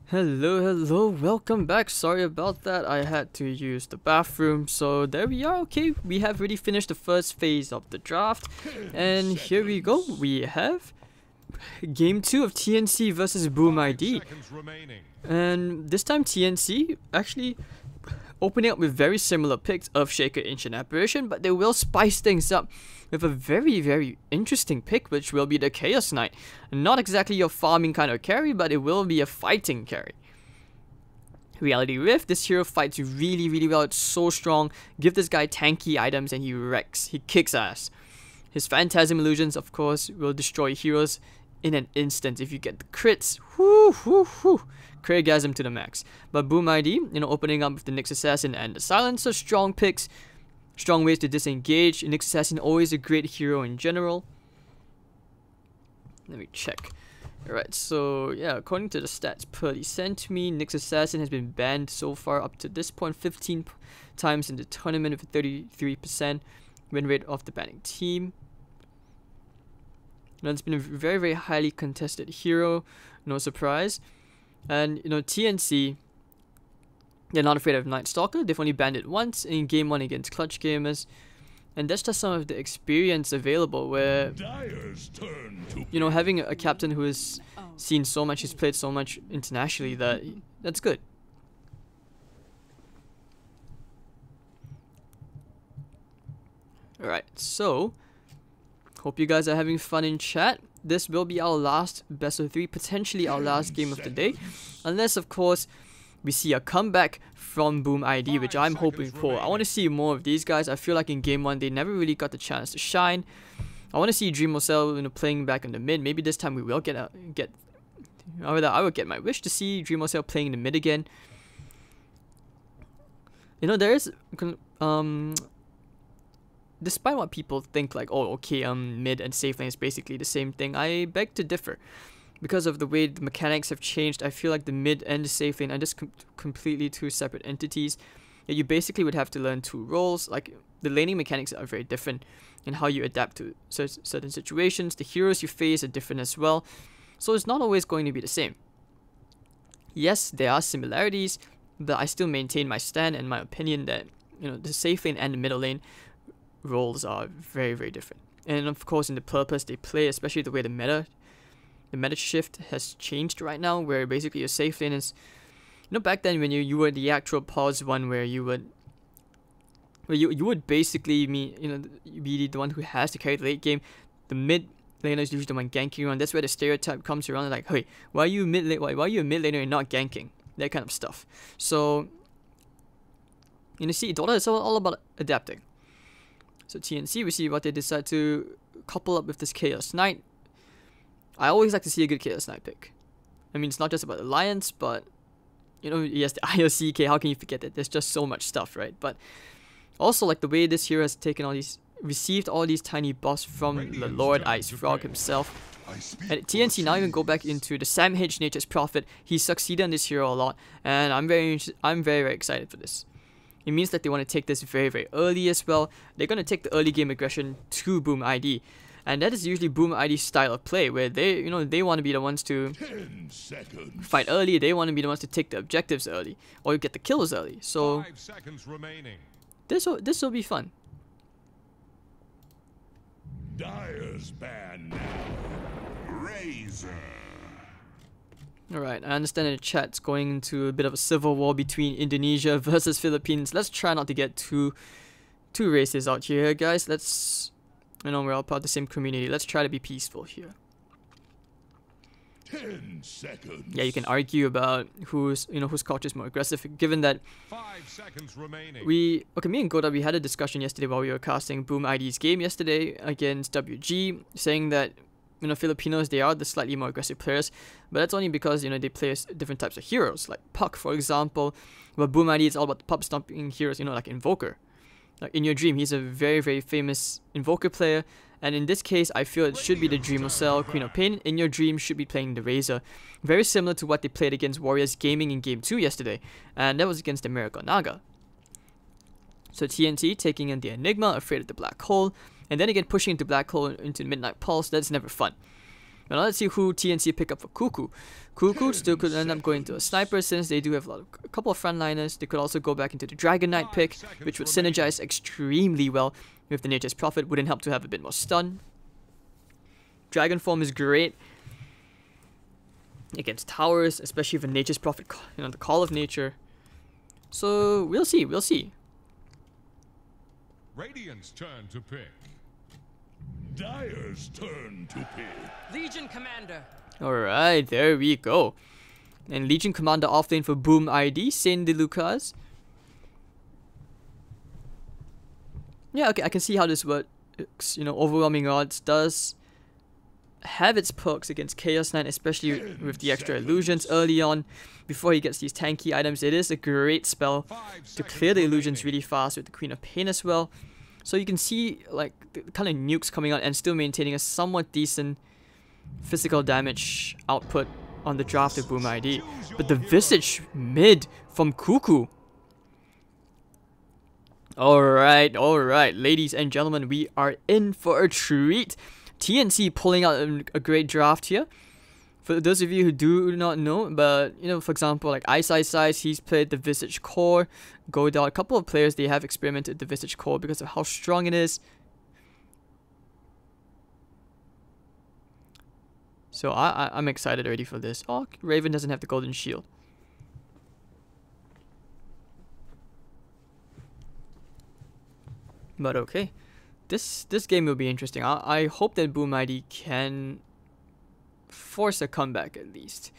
Hello, welcome back. Sorry about that. I had to use the bathroom. So there we are. Okay, we have already finished the first phase of the draft. And here we go. We have game 2 of TNC versus Boom ID. And this time TNC actually opening up with very similar picks of Shaker, Ancient Apparition, but they will spice things up with a very interesting pick, which will be the Chaos Knight. Not exactly your farming kind of carry, but it will be a fighting carry. Reality Rift, this hero fights really well. It's so strong. Give this guy tanky items and he wrecks. He kicks ass. His Phantasm Illusions, of course, will destroy heroes in an instant if you get the crits. Craigasm to the max. But Boom ID, opening up with the Nyx Assassin and the Silencer, strong picks. Strong ways to disengage. Nyx Assassin, always a great hero in general. Let me check. Alright, so yeah, according to the stats Purdy sent to me, Nyx Assassin has been banned so far up to this point 15 times in the tournament with a 33% win rate of the banning team. It's been a very highly contested hero, no surprise. And TNC, they're not afraid of Night Stalker. They've only banned it once in game 1 against Clutch Gamers. And that's just some of the experience available where, having a captain who has seen so much, he's played so much internationally, that's good. Alright, so hope you guys are having fun in chat. This will be our last best of 3, potentially our last game of the day. Unless, of course, we see a comeback from Boom ID, which I'm hoping for. I want to see more of these guys. I feel like in game 1, they never really got the chance to shine. I want to see Dreamocell, playing back in the mid. Maybe this time we will I will get my wish to see Dreamocell playing in the mid again. There is despite what people think, like, oh, okay, mid and safe lane is basically the same thing, I beg to differ. Because of the way the mechanics have changed, I feel like the mid and the safe lane are just completely two separate entities. You basically would have to learn 2 roles. Like, the laning mechanics are very different in how you adapt to certain situations. The heroes you face are different as well. So it's not always going to be the same. Yes, there are similarities, but I still maintain my stand and my opinion that, the safe lane and the middle lane roles are very different. And of course, in the purpose they play, especially the way the meta shift has changed right now, where basically your safe lane is, back then when you were the actual pause one, where you would basically be the one who has to carry the late game. The mid laner is usually the one ganking around. That's where the stereotype comes around, like, hey, why are you a mid laner and not ganking? That kind of stuff. So see, Dota is all about adapting. So TNC, we see what they decide to couple up with this Chaos Knight. I always like to see a good Chaos Knight pick. I mean, it's not just about Alliance, but, yes, the IOCK, how can you forget that? There's just so much stuff, right? But also, like, the way this hero has received all these tiny buffs from the Lord Ice Frog himself. And TNC now even go back into the Sam H, Nature's Prophet. He succeeded on this hero a lot, and I'm very excited for this. It means that they want to take this very early as well. They're going to take the early game aggression to Boom ID. And that is usually Boom ID's style of play, where they want to be the ones to fight early. They want to be the ones to take the objectives early, or get the kills early. So 5 seconds remaining. This will be fun. Dire's ban now. Razor. Alright, I understand that the chat's going into a bit of a civil war between Indonesia versus Philippines. Let's try not to get too racist out here, guys. Let's, we're all part of the same community. Let's try to be peaceful here. 10 seconds. Yeah, you can argue about whose culture is more aggressive, given that 5 seconds remaining. me and Goda, we had a discussion yesterday while we were casting Boom ID's game yesterday against WG, saying that Filipinos, they are the slightly more aggressive players, but that's only because they play different types of heroes, like Puck, for example. But Boom ID is all about the pub stomping heroes, like Invoker. Like In Your Dream, he's a very famous Invoker player, and in this case, I feel it should be the Dreamocell, Queen of Pain. In Your Dream should be playing the Razor, very similar to what they played against Warriors Gaming in game 2 yesterday, and that was against the Miracle Naga. So TNT taking in the Enigma, afraid of the Black Hole, and then again pushing into Black Hole into Midnight Pulse. That's never fun. But now let's see who TNC pick up for Cuckoo. Cuckoo still could end up going to a sniper since they do have a couple of frontliners. They could also go back into the Dragon Knight pick, which would synergize extremely well with the Nature's Prophet. Wouldn't help to have a bit more stun. Dragon form is great against towers, especially for Nature's Prophet, you know, the Call of Nature. So we'll see, we'll see. Radiant's turn to pick. Dire's turn to pick. Legion Commander. Alright, there we go. And Legion Commander offlane for Boom ID, Saint DeLucas. Yeah, okay, I can see how this works. You know, overwhelming odds does have its perks against Chaos Knight, especially with the extra illusions early on. Before he gets these tanky items, it is a great spell to clear the illusions really fast with the Queen of Pain as well. So you can see like the kind of nukes coming out and still maintaining a somewhat decent physical damage output on the draft of Boom ID. But the Visage mid from Cuckoo. Alright, ladies and gentlemen, we are in for a treat. TNC pulling out a great draft here. For those of you who do not know, but you know, for example, like Ice, he's played the Visage Core. Godal, a couple of players, they have experimented the Visage Core because of how strong it is. So I'm excited already for this. Oh, Raven doesn't have the golden shield. But okay, this game will be interesting. I hope that Boom ID can force a comeback at least.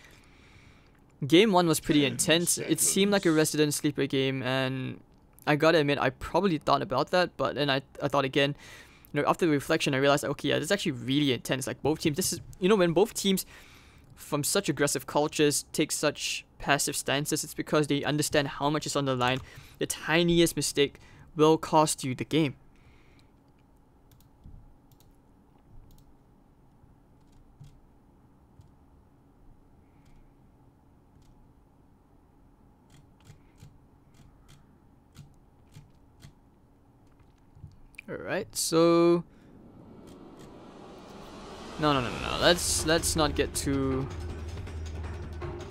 Game 1 was pretty intense. It seemed like a Resident Sleeper game, and I gotta admit, I probably thought about that, but then I thought again, you know, after the reflection, I realized, okay, yeah, this is actually really intense. Like both teams, this is, you know, when both teams from such aggressive cultures take such passive stances, it's because they understand how much is on the line. The tiniest mistake will cost you the game. Alright, so no. Let's not get too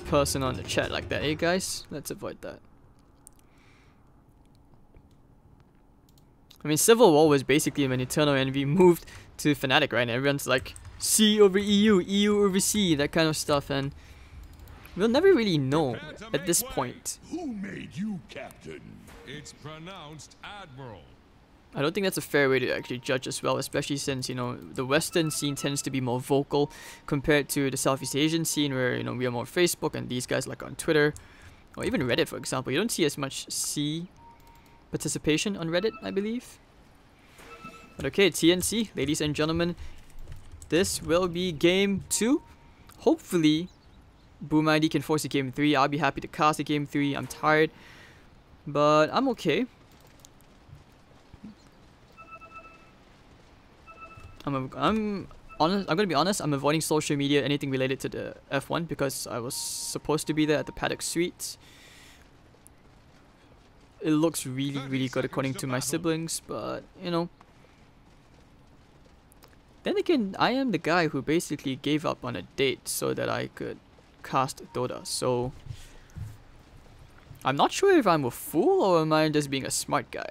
personal on the chat like that, eh guys? Let's avoid that. I mean, Civil War was basically when Eternal Envy moved to Fnatic, right? And everyone's like, C over EU, EU over C, that kind of stuff, and we'll never really know at this point. Who made you captain? It's pronounced Admiral. I don't think that's a fair way to actually judge as well, especially since, you know, the Western scene tends to be more vocal compared to the Southeast Asian scene where, you know, we are more Facebook and these guys like on Twitter or even Reddit, for example. You don't see as much C participation on Reddit, I believe. But okay, TNC, ladies and gentlemen, this will be game 2. Hopefully, Boom ID can force a game 3. I'll be happy to cast a game 3. I'm tired, but I'm okay. I'm gonna be honest, I'm avoiding social media, anything related to the F1, because I was supposed to be there at the paddock suite. It looks really good according to my siblings, but you know. Then again, I am the guy who basically gave up on a date so that I could cast Dota, so I'm not sure if I'm a fool or am I just being a smart guy.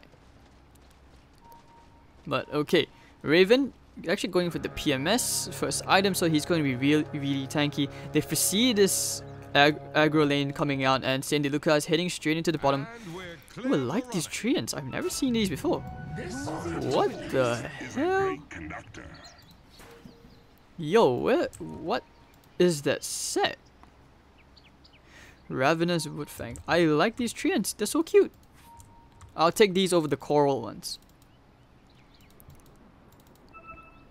But okay, Raven actually going for the PMS first item, so he's going to be really tanky. They foresee this aggro lane coming out, and Saint DeLuca is heading straight into the bottom. Oh, I like these treants. I've never seen these before. What the hell? Yo, what is that set? Ravenous Woodfang. I like these treants. They're so cute. I'll take these over the coral ones.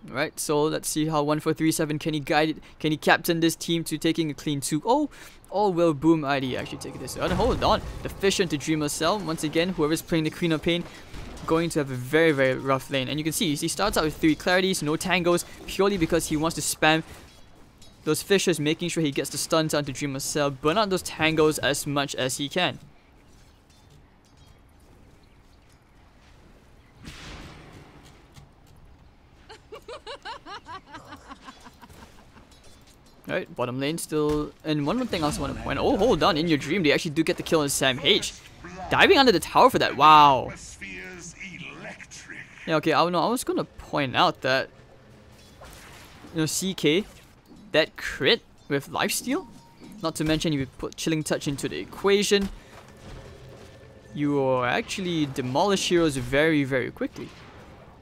Right, so let's see how 1437 can he captain this team to taking a clean 2. Oh, will Boom ID actually take this? Hold on, the fish into Dreamer Cell. Once again, whoever's playing the Queen of Pain going to have a very rough lane. And you can see he starts out with 3 clarities, no tangos, purely because he wants to spam those fishes, making sure he gets the stuns onto Dreamer Cell, burn out those tangos as much as he can. Alright, bottom lane still. And one more thing I also want to point out. Oh, hold on. In your dream, they actually do get the kill on Sam H. Diving under the tower for that. Wow. Yeah, okay. I was going to point out that, you know, CK, that crit with lifesteal. Not to mention, if you put Chilling Touch into the equation, you will actually demolish heroes very, very quickly.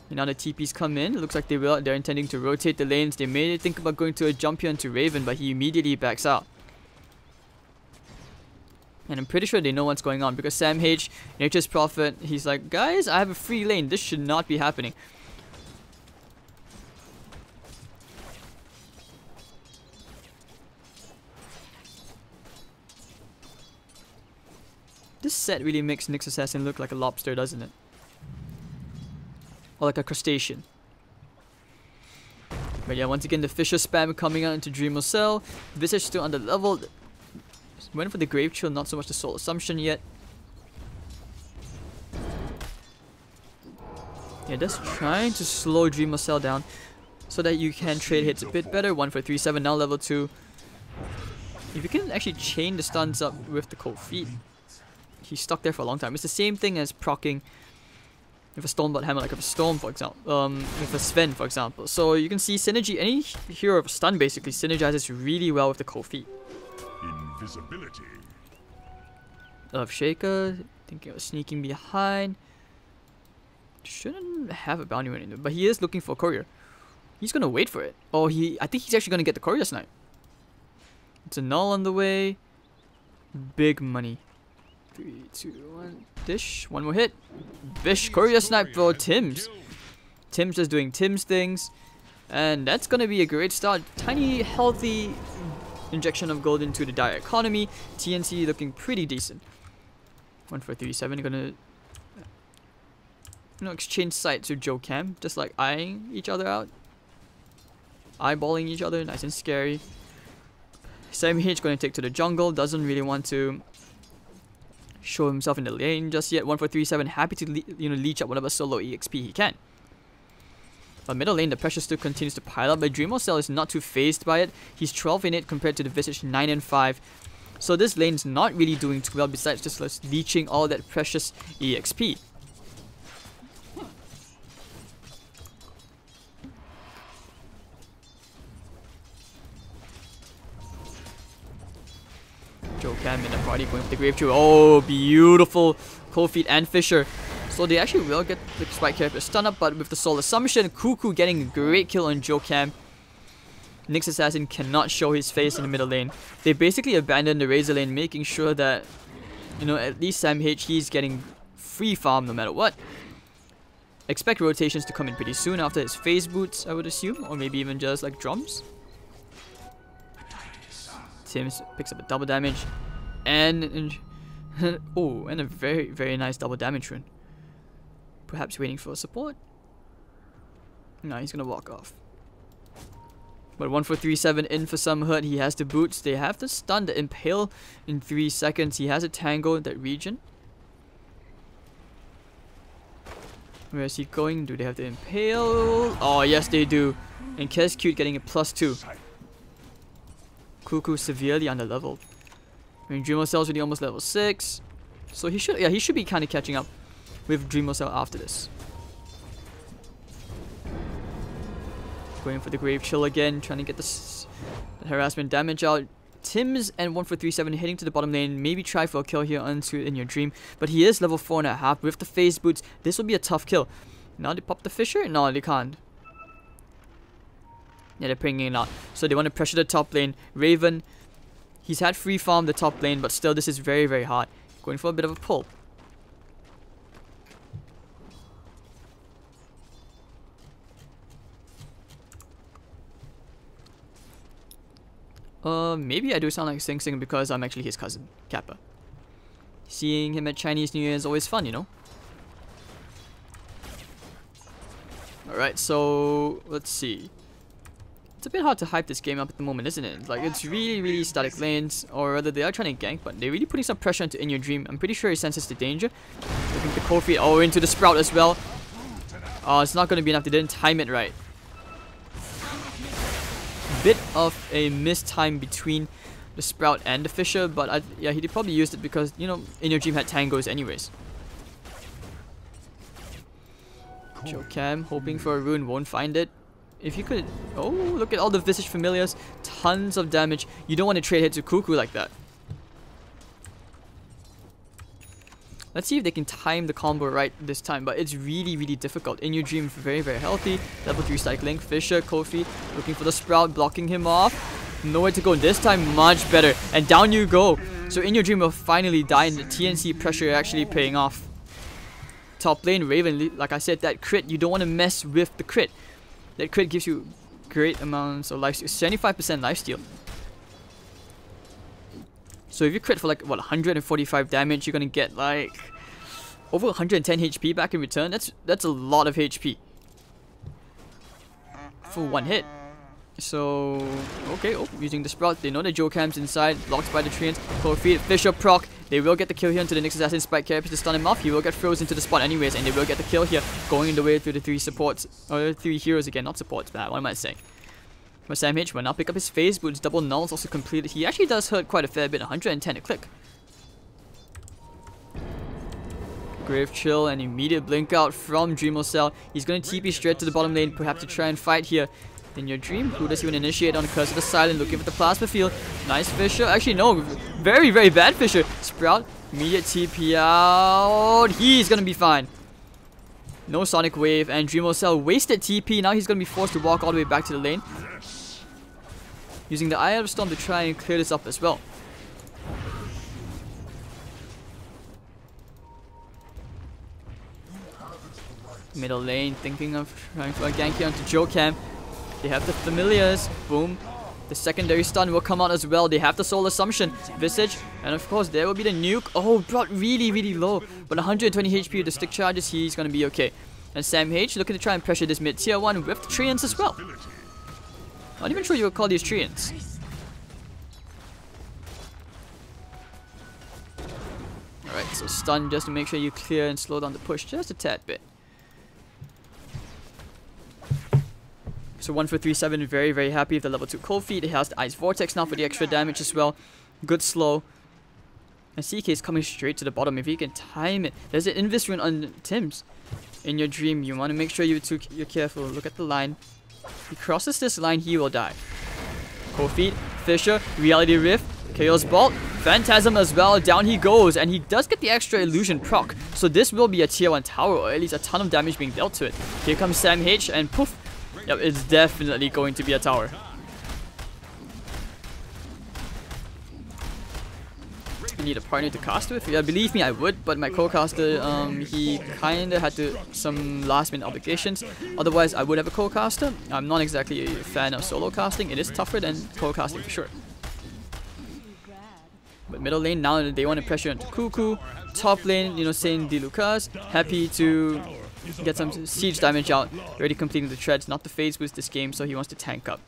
And now the TPs come in. It looks like they're intending to rotate the lanes. They may think about going to a jump here onto Raven, but he immediately backs out. And I'm pretty sure they know what's going on because Sam H, Nature's Prophet, he's like, guys, I have a free lane. This should not be happening. This set really makes Nyx Assassin look like a lobster, doesn't it? Or like a crustacean. But yeah, once again, the Fisher spam coming out into Dreamer Cell. Visage still under level. Went for the Grave Chill, not so much the Soul Assumption yet. Yeah, just trying to slow Dreamer Cell down so that you can trade hits a bit better. 1 for 3-7, now level 2. If you can actually chain the stuns up with the cold feet, he's stuck there for a long time. It's the same thing as proccing with a Stormblood Hammer, like with a Storm, for example, with a Sven, for example. So you can see synergy. Any hero of stun basically synergizes really well with the cold feet. Invisibility. Of Shaker, thinking of sneaking behind. Shouldn't have a bounty running, but he is looking for a courier. He's gonna wait for it. Oh, I think he's actually gonna get the courier snipe. It's a null on the way. Big money. 3, 2, 1. Dish. One more hit. Bish. Courier snipe for Tims. Tims just doing Tims things. And that's gonna be a great start. Tiny, healthy injection of gold into the dire economy. TNC looking pretty decent. 1 for 3-7. Gonna, you know, exchange sights with Joe Cam. Just like eyeing each other out. Eyeballing each other. Nice and scary. Sam H gonna take to the jungle. Doesn't really want to show himself in the lane just yet. 1 for 3-7. Happy to leech up whatever solo EXP he can. But middle lane, the pressure still continues to pile up. But Dreamer Cell is not too phased by it. He's 12 in it compared to the Visage 9 and 5. So this lane's not really doing too well besides just leeching all that precious EXP. Joe Cam in the party going with the Grave Chill. Oh, beautiful. Cold Feet and Fisher. So they actually will get the Spike character stun up, but with the Soul Assumption, Cuckoo getting a great kill on Joe Cam. Nyx Assassin cannot show his face in the middle lane. They basically abandoned the Razor lane, making sure that, you know, at least Sam H, he's getting free farm no matter what. Expect rotations to come in pretty soon after his phase boots, I would assume, or maybe even just like drums. Tims picks up a double damage, and oh, and a very, very nice double damage rune. Perhaps waiting for support. No, he's gonna walk off. But 1 for 3-7 in for some hurt. He has the boots. They have the stun, the impale in 3 seconds. He has a tango in that region. Where is he going? Do they have the impale? Oh, yes, they do. And Kescute getting a +2. Cuckoo severely under level. I mean, Dreamer Cell's already almost level 6. So he should be kind of catching up with Dreamer Cell after this. Going for the Grave Chill again, trying to get the harassment damage out. Tims and 1 for 3-7 heading to the bottom lane. Maybe try for a kill here onto In Your Dream. But he is level 4.5 with the phase boots. This will be a tough kill. Now they pop the Fisher? No, they can't. Yeah, they're bringing it out. So they want to pressure the top lane. Raven, he's had free farm the top lane, but still this is very, very hard. Going for a bit of a pull. Maybe I do sound like Sing Sing because I'm actually his cousin, Kappa. Seeing him at Chinese New Year is always fun, you know? Alright, so let's see. It's a bit hard to hype this game up at the moment, isn't it? Like, it's really, really static lanes, or rather they are trying to gank, but they're really putting some pressure into In Your Dream. I'm pretty sure he senses the danger. Looking at the cold feet, oh, into the Sprout as well. Oh, it's not going to be enough. They didn't time it right. bit of a missed time between the Sprout and the Fisher, but yeah, he probably used it because, you know, In Your Dream had tangos anyways. Jokam hoping for a rune, won't find it. If you could... Oh, look at all the Visage Familiars. Tons of damage. You don't want to trade hit to Cuckoo like that. Let's see if they can time the combo right this time, but it's really, really difficult. In Your Dream, very, very healthy. Level 3 cycling. Fisher, Kofi, looking for the Sprout, blocking him off. Nowhere to go. This time, much better. And down you go. So In Your Dream will finally die, and the TNC pressure actually paying off. Top lane, Raven, like I said, that crit, you don't want to mess with the crit. That crit gives you great amounts of lifesteal, 75% lifesteal. So if you crit for like, what, 145 damage, you're gonna get like over 110 HP back in return. That's a lot of HP for one hit. So, okay, using the Sprout, they know the Jokam's inside, blocked by the Treants. Kofi, Fisher proc, they will get the kill here into the next Assassin. Spike Carapace to stun him off, he will get frozen into the spot anyways, and they will get the kill here, going the way through the 3 supports, or 3 heroes again, not supports, but what am I saying? For Sam H, will now pick up his phase boots, double nulls also completed. He actually does hurt quite a fair bit, 110 a click. Grave Chill, and immediate blink out from Dreamo Cell. He's going to TP straight to the bottom lane, perhaps to try and fight here. In Your Dream, who does he even initiate on Curse of the Silent, looking for the plasma field. Nice Fisher. Actually, no, very, very bad Fisher. Sprout, immediate TP out. He's gonna be fine. No Sonic Wave, and Dreamo Cell wasted TP. Now he's gonna be forced to walk all the way back to the lane. Using the Eye of the Storm to try and clear this up as well. Middle lane, thinking of trying for a gank here onto Jokam. They have the Familiars. Boom. The secondary stun will come out as well. They have the Soul Assumption. Visage. And of course, there will be the nuke. Oh, brought really, really low. But 120 HP with the stick charges, he's going to be okay. And Sam H looking to try and pressure this mid tier 1 with the Treants as well. Not even sure you would call these Treants. Alright, so stun just to make sure you clear and slow down the push just a tad bit. So 1 for 3-7, very, very happy with the level 2 cold feet. He has the Ice Vortex now for the extra damage as well. Good slow. And CK is coming straight to the bottom if he can time it. There's an Invis rune on Tim's. In Your Dream, you want to make sure you're careful. Look at the line. If he crosses this line, he will die. Cold feet, Fisher, Reality Rift, Chaos Bolt, Phantasm as well. Down he goes, and he does get the extra illusion proc. So this will be a tier 1 tower, or at least a ton of damage being dealt to it. Here comes Sam H, and poof. Yep, it's definitely going to be a tower. I need a partner to cast with. Yeah, believe me, I would, but my co-caster, he kinda had some last-minute obligations. Otherwise, I would have a co-caster. I'm not exactly a fan of solo casting. It is tougher than co-casting for sure. But middle lane, now they want to pressure into Cuckoo. Top lane, you know, Saint DeLucas, happy to get some siege damage out. Already completing the treads, not the phase boost this game, so he wants to tank up.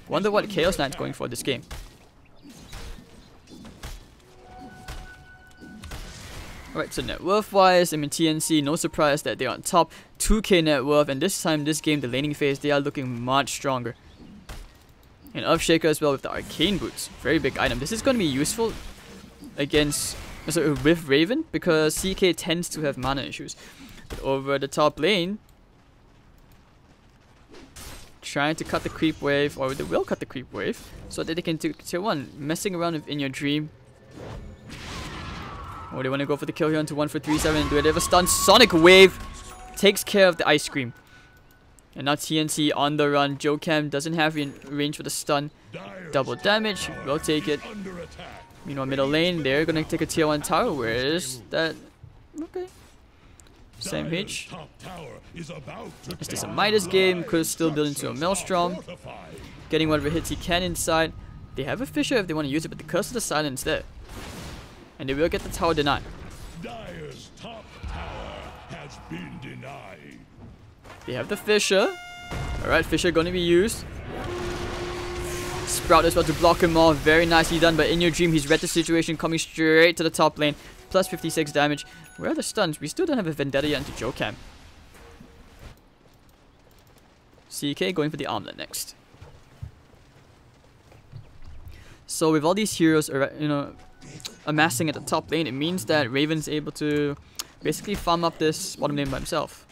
Wonder what Chaos Knight's going for this game. Alright, so net worth wise, I mean TNC, no surprise that they're on top. 2k net worth, and this time, this game, the laning phase, they are looking much stronger. And Earthshaker as well with the Arcane Boots. Very big item. This is going to be useful against, with Raven, because CK tends to have mana issues. But over the top lane, trying to cut the creep wave, or they will cut the creep wave, so that they can do tier 1. Messing around with In Your Dream. Or they want to go for the kill here onto 1 for 3-7. Do they have a stun? Sonic Wave takes care of the Ice Cream. And now TNC on the run. Jokam doesn't have range for the stun. Double damage. We'll take it. Meanwhile, middle lane, they're going to take a tier 1 tower. Where is that? Okay. Sam H. Is this a Midas game? Could still build into a Maelstrom. Getting whatever hits he can inside. They have a Fisher if they want to use it, but the Curse of the Silence there. And they will get the tower denied. Dire's top tower has been denied. They have the Fisher. Alright, Fisher going to be used. Sprout as well to block him off. Very nicely done, but In Your Dream, he's read the situation, coming straight to the top lane. Plus 56 damage. Where are the stuns? We still don't have a Vendetta yet into Jokam. CK going for the armlet next. So with all these heroes, amassing at the top lane, it means that Raven's able to basically farm up this bottom lane by himself.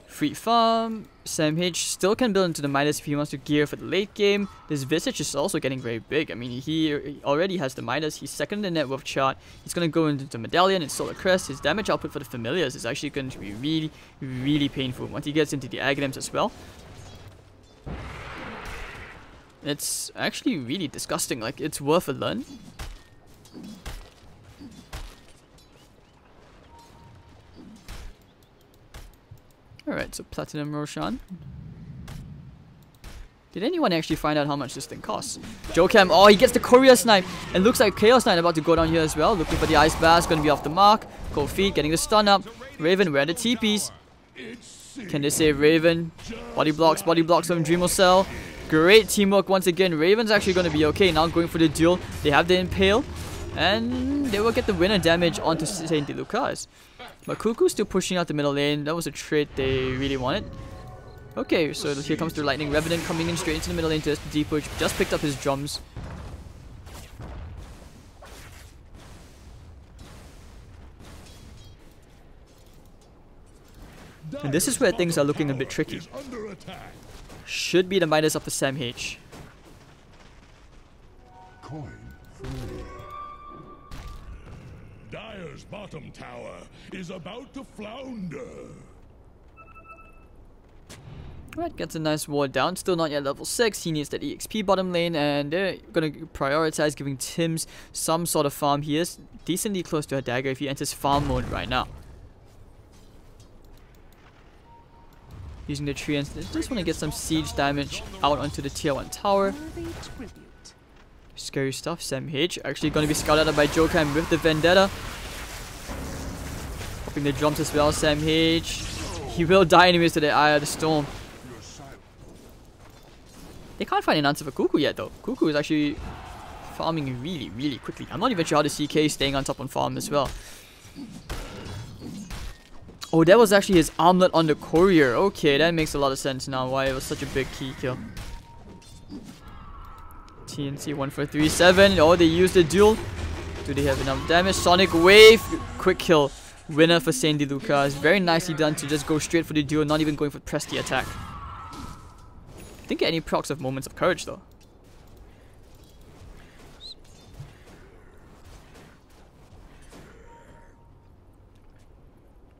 Free farm. Sam H still can build into the Midas if he wants to gear for the late game. This Visage is also getting very big. I mean, he already has the Midas. He's second in the net worth chart. He's going to go into the Medallion and Solar Crest. His damage output for the Familiars is actually going to be really, really painful once he gets into the Aghanims as well. It's actually really disgusting. Like, it's worth a learn. Alright, so Platinum Roshan. Did anyone actually find out how much this thing costs? Jocam, oh, he gets the Courier Snipe. And looks like Chaos Knight about to go down here as well. Looking for the Ice Blast, gonna be off the mark. Cold Feet, getting the stun up. Raven, where are the TPs? Can they save Raven? Body blocks from Dreamo Cell. Great teamwork once again. Raven's actually gonna be okay. Now going for the duel. They have the Impale. And they will get the winner damage onto Saint Lucas. But Cuckoo's still pushing out the middle lane. That was a trade they really wanted. Okay, so here comes the Lightning Revenant coming in straight into the middle lane to deep push. Just picked up his drums. And this is where things are looking a bit tricky. Should be the Midas of the Sam H. Coin free. Dire's bottom tower is about to flounder. Right, gets a nice ward down. Still not yet level 6. He needs that EXP bottom lane, and they're gonna prioritize giving Tims some sort of farm. He is decently close to a dagger if he enters farm mode right now. Using the tree, and just want to get some siege damage out onto the tier 1 tower. Scary stuff. Sam H actually going to be scouted out by Jokam with the Vendetta. Popping the drums as well. Sam H. He will die anyways to the Eye of the Storm. They can't find an answer for Cuckoo yet though. Cuckoo is actually farming really, really quickly. I'm not even sure how the CK is staying on top on farm as well. Oh, that was actually his armlet on the Courier. Okay, that makes a lot of sense now why it was such a big key kill. TNC 1437. Oh, they used the duel. Do they have enough damage? Sonic Wave. Quick kill. Winner for Saint Lucas. Very nicely done to just go straight for the duel, not even going for press the attack. Didn't get any procs of Moments of Courage though.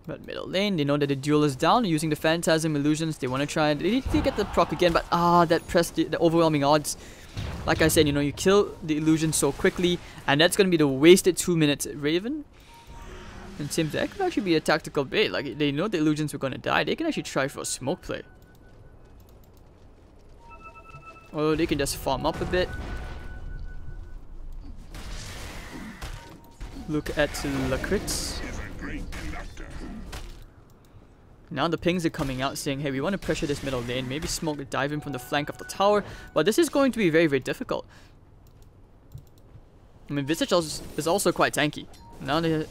But middle lane, they know that the duel is down. Using the Phantasm Illusions, they want to try and they need to get the proc again, but that press the overwhelming odds. Like I said, you kill the illusion so quickly, and that's gonna be the wasted 2 minutes. Raven and Sims, that could actually be a tactical bait. Like they know the illusions were gonna die, they can actually try for a smoke play. Oh, they can just farm up a bit. Look at the crits. Now the pings are coming out saying, hey, we want to pressure this middle lane, maybe smoke a dive in from the flank of the tower, but this is going to be very, very difficult. I mean, Visage is also quite tanky. Now they...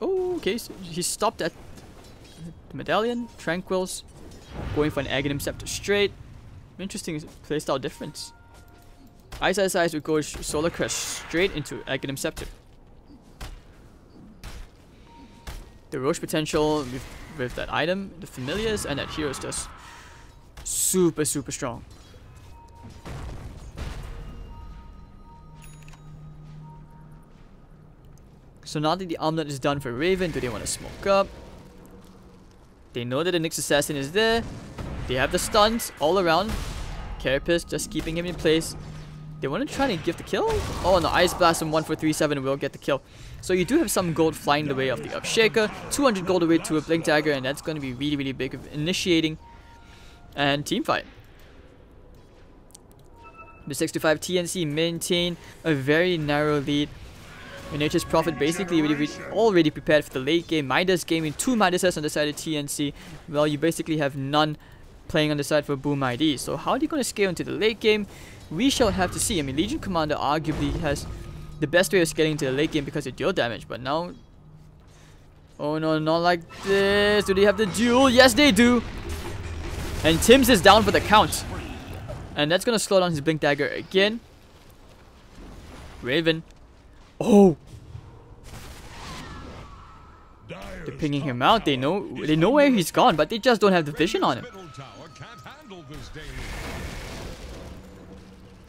Oh, okay, so he stopped at the Medallion, Tranquils, going for an Aghanim Scepter straight. Interesting playstyle difference. Ice would go Solar Crest straight into Aghanim Scepter. The Roche potential with that item, the Familiars, and that hero is just super, super strong. So now that the armlet is done for Raven, do they want to smoke up? They know that the Nyx Assassin is there. They have the stuns all around. Carapace just keeping him in place. They want to try to give the kill? Oh no, Ice Blast from 1437 will get the kill. So you do have some gold flying the way of the Upshaker. 200 gold away to a Blink Dagger, and that's going to be really, really big of initiating. And teamfight. The 65 TNC maintain a very narrow lead. Nature's Prophet basically already prepared for the late game. Midas gaming 2 Midases on the side of TNC. Well, you basically have none playing on the side for Boom ID. So how are they going to scale into the late game? We shall have to see. I mean, Legion Commander arguably has the best way of scaling into the late game because of dual damage. But now... Oh no, not like this. Do they have the duel? Yes, they do. And Tims is down for the count. And that's gonna slow down his Blink Dagger again. Raven. Oh! They're pinging him out. They know where he's gone, but they just don't have the vision on him. Middle tower can't handle this daily.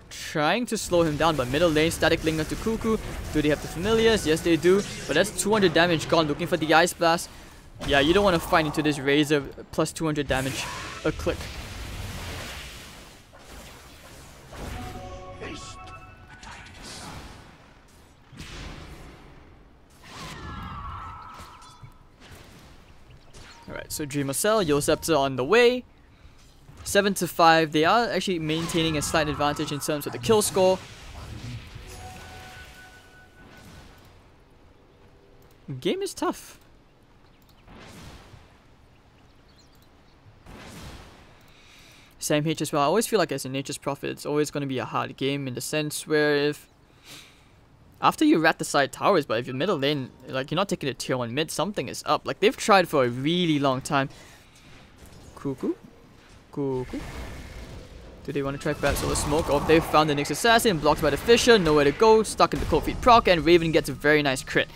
Trying to slow him down, but middle lane, static link onto Cuckoo. Do they have the familiars? Yes, they do. But that's 200 damage gone. Looking for the Ice Blast. Yeah, you don't want to fight into this Razor. Plus 200 damage a click. Alright, so Dreamer Cell, Scepter on the way. 7 to 5. They are actually maintaining a slight advantage in terms of the kill score. Game is tough. Sam H as well. I always feel like as a Nature's Prophet, it's always going to be a hard game in the sense where if after you rat the side towers, but if you're middle lane, like you're not taking a tier 1 mid, something is up. Like they've tried for a really long time. Cuckoo. Do they want to try perhaps Solar Smoke? Oh, they found the next assassin, blocked by the Fisher, nowhere to go, stuck in the Cold Feet proc, and Raven gets a very nice crit.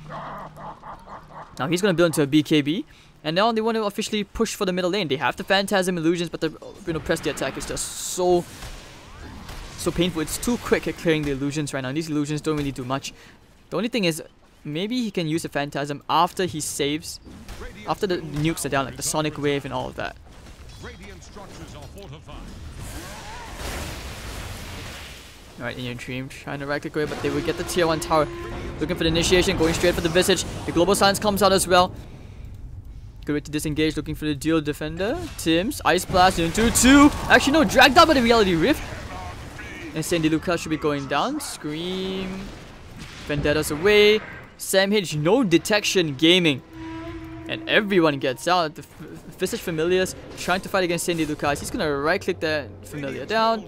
Now he's going to build into a BKB, and now they want to officially push for the middle lane. They have the Phantasm illusions, but the press the attack is just so painful. It's too quick at clearing the illusions right now. These illusions don't really do much. The only thing is, maybe he can use the Phantasm after he saves, after the nukes are down, like the Sonic Wave and all of that. Radiant structures are fortified. Alright, in your dream, trying to right click away, but they will get the tier 1 tower. Looking for the initiation, going straight for the Visage. The Global Silence comes out as well. Good way to disengage, looking for the Dual Defender. Tim's, Ice Blast into 2. Actually, no, dragged out by the Reality Rift. And Sandy Lucas should be going down. Scream. Vendetta's away. Sam H, no detection gaming. And everyone gets out. The Visage Familiars trying to fight against Sandy Lucas. He's going to right click that Familiar down.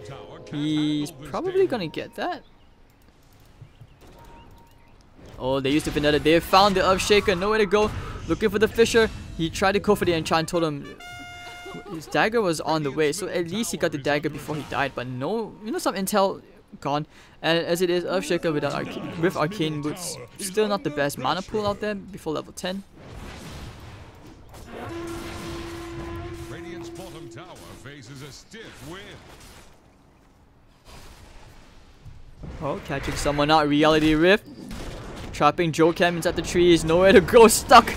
He's probably going to get that. Oh, they used the Vendetta. They found the Earthshaker. Nowhere to go. Looking for the Fisher. He tried to go for the enchant. Told him his dagger was on the way. So at least he got the dagger before he died. But no, some intel gone. And as it is, Earthshaker with Arcane Boots. Still not the best mana pool out there before level 10. Radiant's bottom tower faces a stiff wind. Oh, catching someone out. Reality Rift. Trapping Jokam inside the trees. Nowhere to go. Stuck.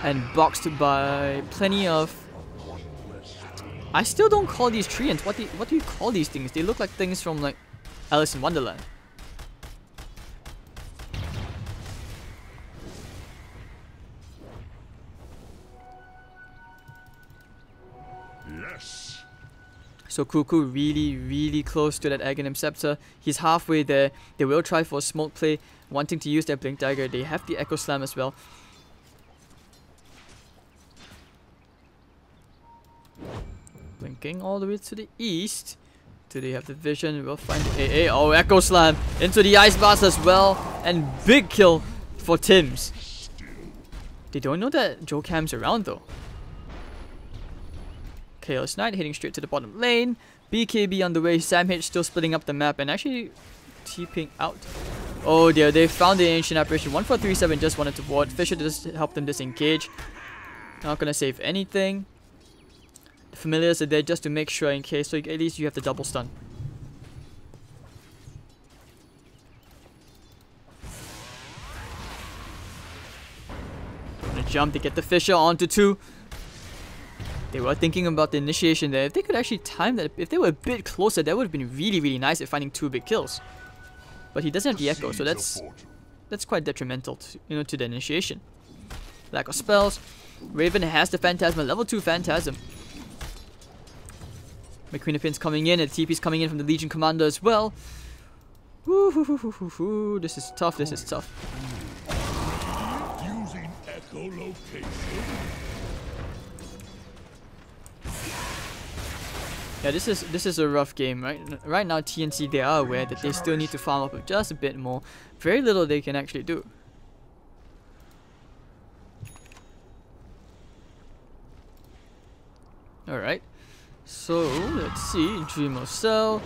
And boxed by plenty of... I still don't call these treants. What do you call these things? They look like things from like Alice in Wonderland. Yes. So Cuckoo really close to that Aghanim Scepter. He's halfway there. They will try for a smoke play, wanting to use their Blink Dagger. They have the Echo Slam as well. Blinking all the way to the east. Do they have the vision? We'll find the AA. Oh, Echo Slam into the Ice Blast as well. And big kill for Tims. They don't know that Jokkam's around though. Chaos Knight heading straight to the bottom lane. BKB on the way. Sam H still splitting up the map and actually TPing out. Oh dear, they found the Ancient Apparition. 1437 just wanted to ward. Fisher just helped them disengage. Not gonna save anything. The Familiars are there just to make sure in case, so at least you have the double stun. Gonna jump to get the Fisher onto 2. They were thinking about the initiation there. If they could actually time that, if they were a bit closer, that would have been really nice at finding 2 big kills. But he doesn't have the Echo, so that's quite detrimental to, to the initiation. Lack of spells. Raven has the Phantasma, level 2 Phantasm. McQueen of Pins coming in, and TP's coming in from the Legion Commander as well. Woo, this is tough, this is tough. Using echolocation. Yeah, this is a rough game, right? Right now, TNC, they are aware that they still need to farm up just a bit more. Very little they can actually do. Alright. So, let's see. Dreamer Cell.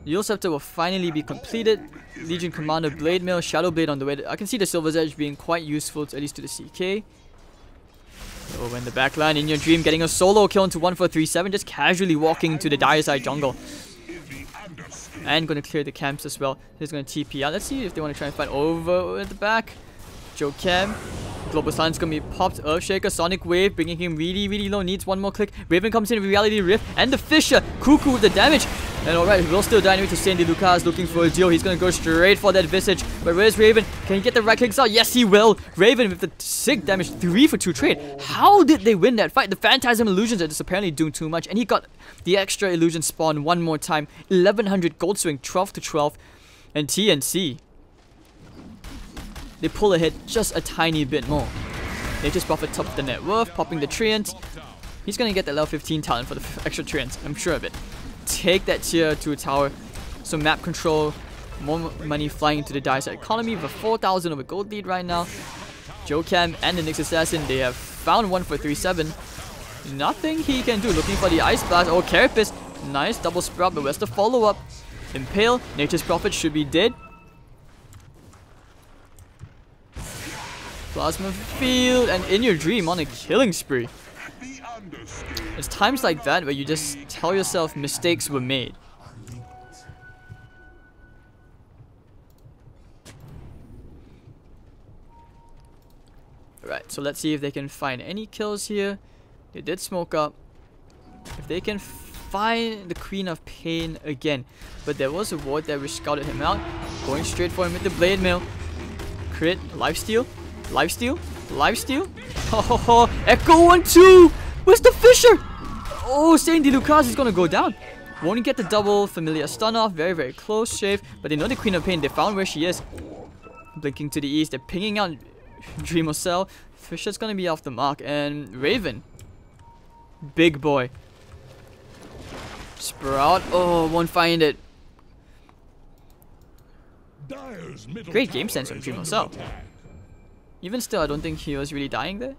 Yule Scepter will finally be completed. Legion Commander Blade Mail, Shadow Blade on the way. I can see the Silver's Edge being quite useful, at least to the CK. Over in the backline, in your dream, getting a solo kill into 1437, just casually walking into the dire side jungle. And going to clear the camps as well. He's going to TP out. Let's see if they want to try and fight over at the back. Joe Cam. Global Silence going to be popped. Earthshaker, Sonic Wave, bringing him really, really low. Needs one more click. Raven comes in with Reality Rift. And the Fisher. Cuckoo with the damage. And alright, he will still die anyway to Sandy Lucas looking for a deal. He's going to go straight for that Visage. But where's Raven? Can he get the right clicks out? Yes, he will. Raven with the sick damage. 3 for 2 trade. How did they win that fight? The Phantasm Illusions are just apparently doing too much. And he got the extra illusion spawn one more time. 1100 gold swing, 12 to 12. And TNC, they pull ahead just a tiny bit more. They just buff at top of the net worth, popping the Treant. He's going to get the level 15 talent for the extra Treant. I'm sure of it. Take that tier 2 tower. So map control, more money flying into the dire side economy. With 4,000 of a gold lead right now. Joe Cam and the Nyx Assassin, they have found 1437. Nothing he can do. Looking for the Ice Blast. Oh, Carapace. Nice double sprout, but where's the follow-up? Impale. Nature's Prophet should be dead. Plasma Field, and in your dream on a killing spree. It's times like that where you just tell yourself mistakes were made. Alright, so let's see if they can find any kills here. They did smoke up. If they can find the Queen of Pain again. But there was a ward there which scouted him out. Going straight for him with the Blade Mail. Crit, lifesteal. Lifesteal? Lifesteal? Ho ho ho! Echo 1-2! Where's the Fisher? Oh, Sandy Lucas is gonna go down. Won't get the double familiar stun off. Very, very close shave. But they know the Queen of Pain. They found where she is. Blinking to the east. They're pinging out Dreamer Cell. Fisher's gonna be off the mark. And Raven. Big boy. Sprout. Oh, won't find it. Great game sense from Dreamer Cell. Even still, I don't think he was really dying there.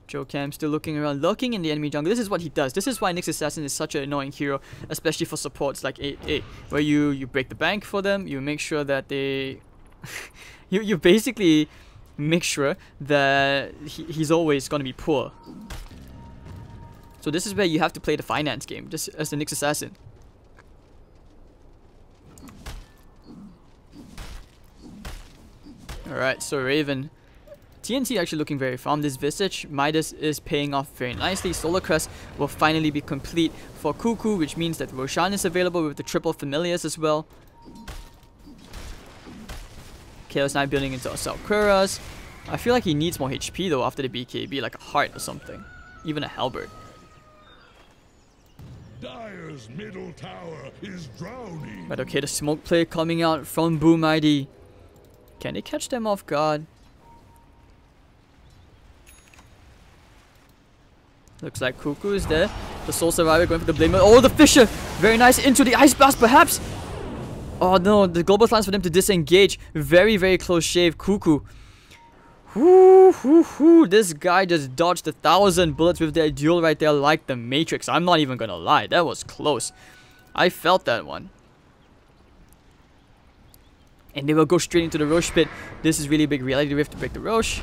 Joe Cam still looking around, lurking in the enemy jungle. This is what he does. This is why Nyx Assassin is such an annoying hero, especially for supports like AA, where you break the bank for them, you make sure that they... you basically make sure that he's always going to be poor. So this is where you have to play the finance game, just as the Nyx Assassin. Alright, so Raven. TNC actually looking very farm. This Visage, Midas is paying off very nicely. Solar Crest will finally be complete for Cuckoo, which means that Roshan is available with the triple familiars as well. Chaos Knight building into Assault. I feel like he needs more HP though after the BKB, like a heart or something. Even a halberd. Dire's middle tower is drowning. But okay, the smoke play coming out from Boom ID. Can they catch them off guard? Looks like Cuckoo is there. The Soul Survivor going for the Blade Mail. Oh, the Fisher! Very nice into the Ice Blast, perhaps! Oh no, the global plans for them to disengage. Very, very close shave. Cuckoo. This guy just dodged 1,000 bullets with their duel right there like the Matrix. I'm not even gonna lie. That was close. I felt that one. And they will go straight into the Roche pit. This is really big reality rift to break the Roche.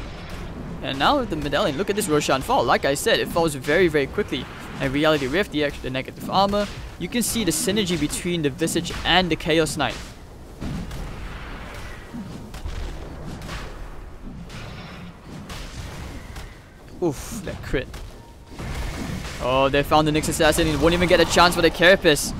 And now with the medallion, look at this Roshan fall. Like I said, it falls very, very quickly. And reality rift, the negative armor. You can see the synergy between the Visage and the Chaos Knight. Oof, that crit. Oh, they found the Nyx Assassin. He won't even get a chance for the Carapace.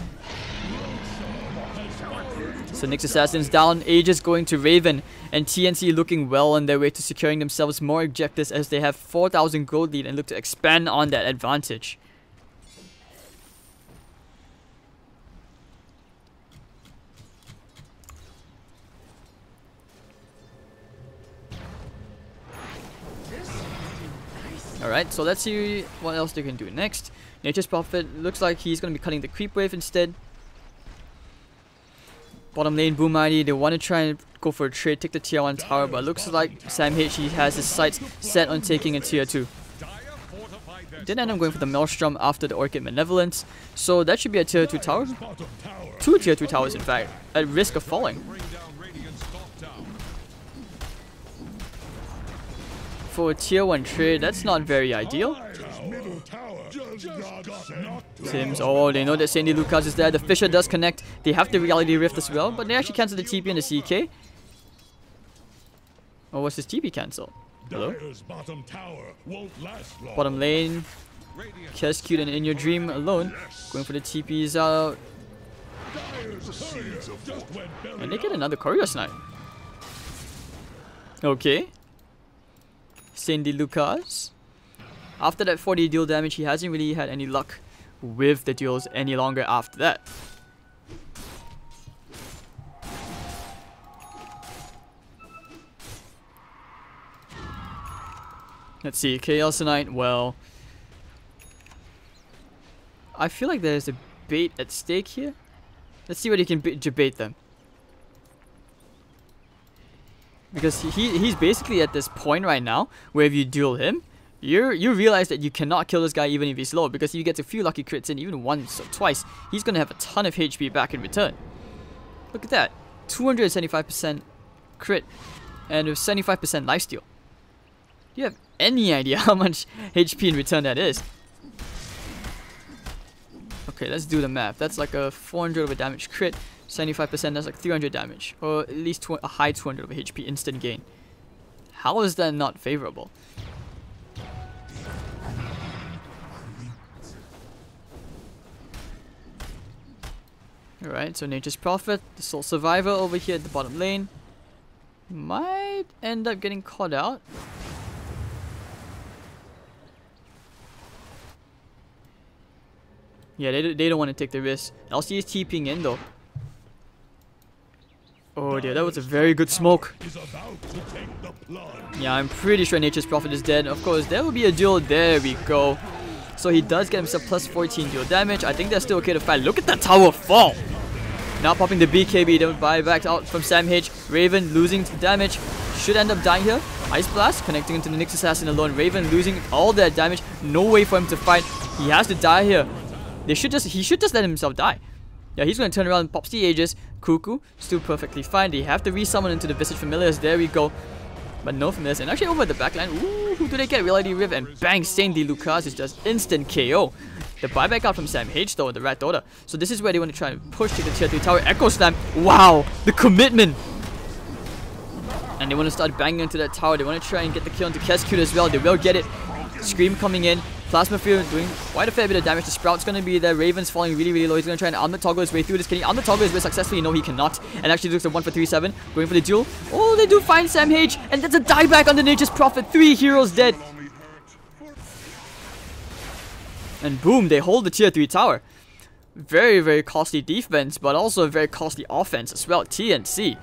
So Nyx Assassin's down, Aegis going to Raven, and TNC looking well on their way to securing themselves more objectives as they have 4,000 gold lead and look to expand on that advantage. Alright, so let's see what else they can do next. Nature's Prophet looks like he's going to be cutting the creep wave instead. Bottom lane, Boom ID, they want to try and go for a trade, take the tier 1 tower, but it looks like Sam H, he has his sights set on taking a tier 2. Ride that Didn't end up going for the Maelstrom after the Orchid Malevolence. So that should be a tier 2 tower. Bottom tower 2 tier 2 towers in fact, at risk of falling. bring down Radiant's top tower. For a tier 1 trade, that's not very ideal. middle tower just got knocked down. Sims, oh, they know that Sandy Lucas is there. The Fisher does connect. They have the Reality Rift as well, but they actually cancel the TP and the CK. Oh, what's this TP cancel? Hello? Dire's bottom tower won't last long. Bottom lane, Radiant Kescute and In Your Dream alone. Going for the TPs out. Dire's courier just went belly And they get up. another Courier Snipe. Okay. Sandy Lucas. After that 40 deal damage, he hasn't really had any luck with the duels any longer after that. Let's see, Chaos Knight, well... I feel like there's a bait at stake here. Let's see what he can debate them. Because he's basically at this point right now where if you duel him, you realize that you cannot kill this guy even if he's low, because if he gets a few lucky crits in, even once or twice, he's gonna have a ton of HP back in return. Look at that, 275% crit and with 75% lifesteal. Do you have any idea how much HP in return that is? Okay, let's do the math. That's like a 400 of a damage crit, 75%, that's like 300 damage, or at least a high 200 of a HP instant gain. How is that not favorable? Alright, so Nature's Prophet, the Soul Survivor over here at the bottom lane, might end up getting caught out. Yeah, they don't want to take the risk. LC is TPing in though. Oh dear, that was a very good smoke. Is about to take the plunge. Yeah, I'm pretty sure Nature's Prophet is dead. Of course, there will be a duel. There we go. So he does get himself plus 14 duel damage. I think that's still okay to fight. Look at that tower fall. Now popping the BKB, then buyback out from Sam H. Raven losing the damage. Should end up dying here. Ice Blast connecting into the Nyx Assassin alone. Raven losing all that damage. No way for him to fight. He has to die here. He should just let himself die. Yeah, he's going to turn around and pops the Aegis. Cuckoo, still perfectly fine. They have to resummon into the Visage Familiars. There we go. But no Familiars. And actually over at the backline, ooh, who do they get? Reality Rift and bang, Sandy Lucas is just instant KO. The buyback out from Sam H though, the Rat Daughter. So this is where they want to try and push to the tier 3 tower. Echo Slam. Wow, the commitment. And they want to start banging into that tower. They want to try and get the kill into Kescute as well. They will get it. Scream coming in. Plasma Field doing quite a fair bit of damage. The Sprout's going to be there. Raven's falling really, really low. He's going to try and armor toggle his way through this. Can he armor toggle his way successfully? No, he cannot. And actually looks at 1 for 3-7. Going for the duel. Oh, they do find Sam H. And that's a dieback on the Nature's Prophet. 3 heroes dead. And boom, they hold the tier 3 tower. Very, very costly defense, but also a very costly offense as well. TNC.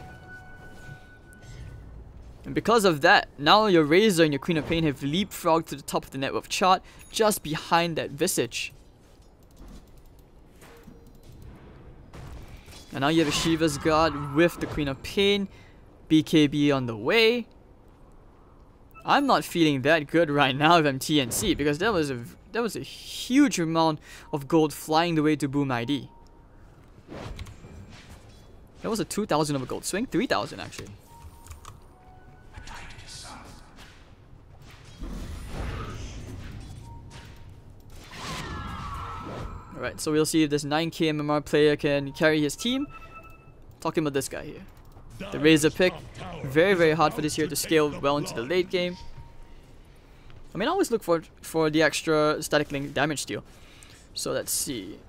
And because of that, now your Razor and your Queen of Pain have leapfrogged to the top of the net worth chart, just behind that Visage. And now you have a Shiva's Guard with the Queen of Pain, BKB on the way. I'm not feeling that good right now if I'm TNC, because that was a huge amount of gold flying the way to Boom ID. That was a 2,000 of a gold swing, 3,000 actually. Alright, so we'll see if this 9k MMR player can carry his team. Talking about this guy here. The Razor pick. Very, very hard for this here to scale well into the late game. I mean, I always look for the extra static link damage steal. So let's see.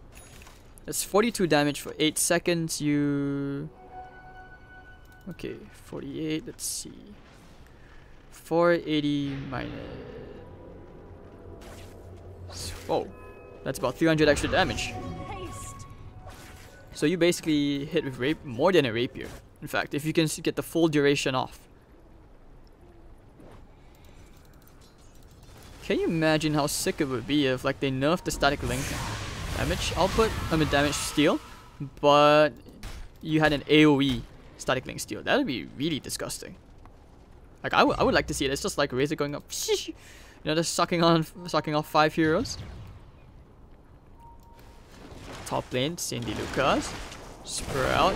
That's 42 damage for 8 seconds. Okay, 48. Let's see. 480 minus... Whoa. That's about 300 extra damage. So you basically hit with more than a rapier. In fact, if you can get the full duration off. Can you imagine how sick it would be if like they nerfed the static link damage output, damage steal, but you had an AoE static link steal? That would be really disgusting. Like I would like to see it. It's just like Razor going up You know, just sucking off 5 heroes. Top lane, Cindy Lucas. Sprout.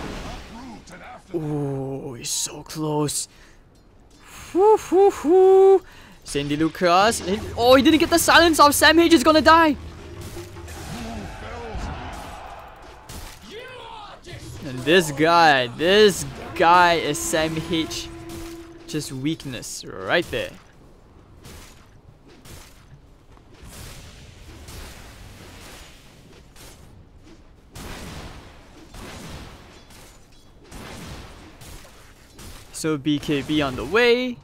Ooh, he's so close. Whoo, whoo, whoo. Cindy Lucas. Oh, he didn't get the silence off. Sam H is gonna die. And this guy is Sam H. Just weakness right there. So BKB on the way.